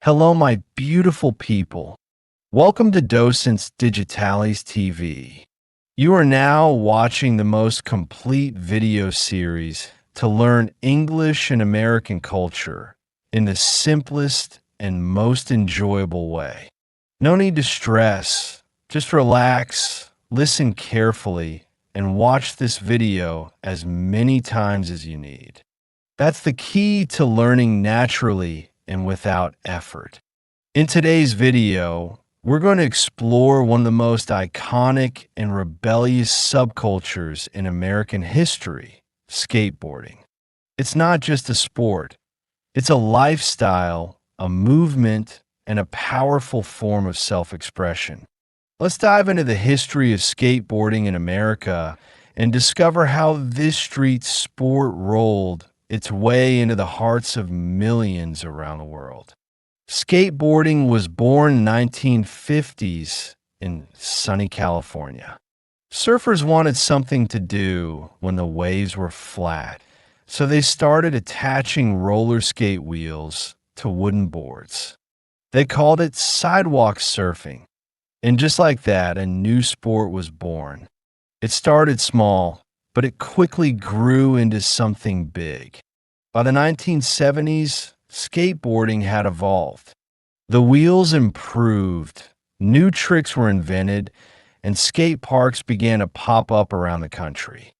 Hello, my beautiful people. Welcome to Docentes DigitalesTV. You are now watching the most complete video series to learn English and American culture in the simplest and most enjoyable way. No need to stress. Just relax, listen carefully, and watch this video as many times as you need. That's the key to learning naturally and without effort. In today's video, we're going to explore one of the most iconic and rebellious subcultures in American history, skateboarding. It's not just a sport. It's a lifestyle, a movement, and a powerful form of self-expression. Let's dive into the history of skateboarding in America and discover how this street sport rolled its way into the hearts of millions around the world. Skateboarding was born in the 1950s in sunny California. Surfers wanted something to do when the waves were flat, so they started attaching roller skate wheels to wooden boards. They called it sidewalk surfing, and just like that, a new sport was born. It started small, but it quickly grew into something big. By the 1970s, skateboarding had evolved. The wheels improved, new tricks were invented, and skate parks began to pop up around the country.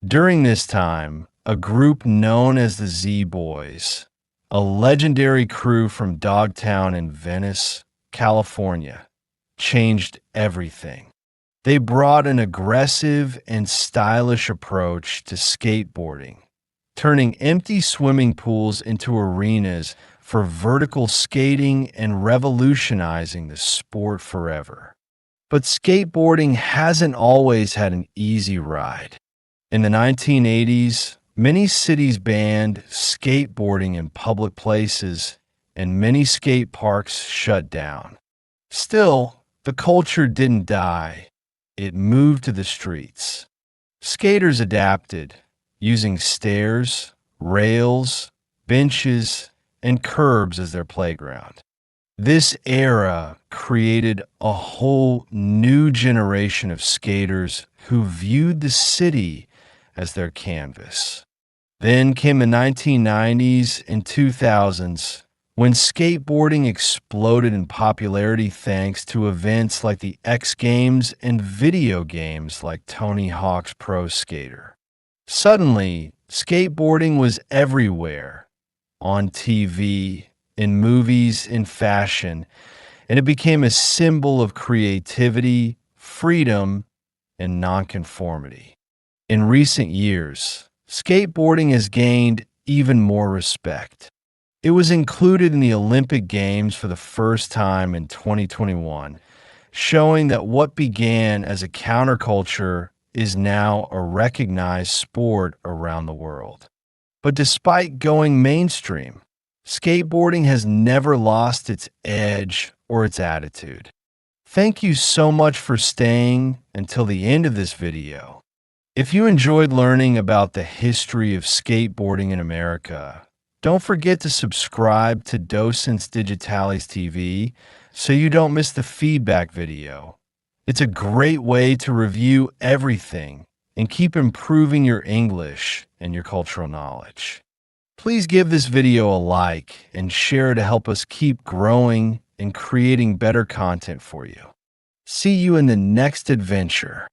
During this time, a group known as the Z-Boys, a legendary crew from Dogtown in Venice, California, changed everything. They brought an aggressive and stylish approach to skateboarding, turning empty swimming pools into arenas for vertical skating and revolutionizing the sport forever. But skateboarding hasn't always had an easy ride. In the 1980s, many cities banned skateboarding in public places, and many skate parks shut down. Still, the culture didn't die. It moved to the streets. Skaters adapted, using stairs, rails, benches, and curbs as their playground. This era created a whole new generation of skaters who viewed the city as their canvas. Then came the 1990s and 2000s, when skateboarding exploded in popularity thanks to events like the X Games and video games like Tony Hawk's Pro Skater. Suddenly, skateboarding was everywhere, on TV, in movies, in fashion, and it became a symbol of creativity, freedom, and nonconformity. In recent years, skateboarding has gained even more respect. It was included in the Olympic Games for the first time in 2021, showing that what began as a counterculture is now a recognized sport around the world. But despite going mainstream, skateboarding has never lost its edge or its attitude. Thank you so much for staying until the end of this video. If you enjoyed learning about the history of skateboarding in America, don't forget to subscribe to Docentes DigitalesTV so you don't miss the feedback video. It's a great way to review everything and keep improving your English and your cultural knowledge. Please give this video a like and share to help us keep growing and creating better content for you. See you in the next adventure.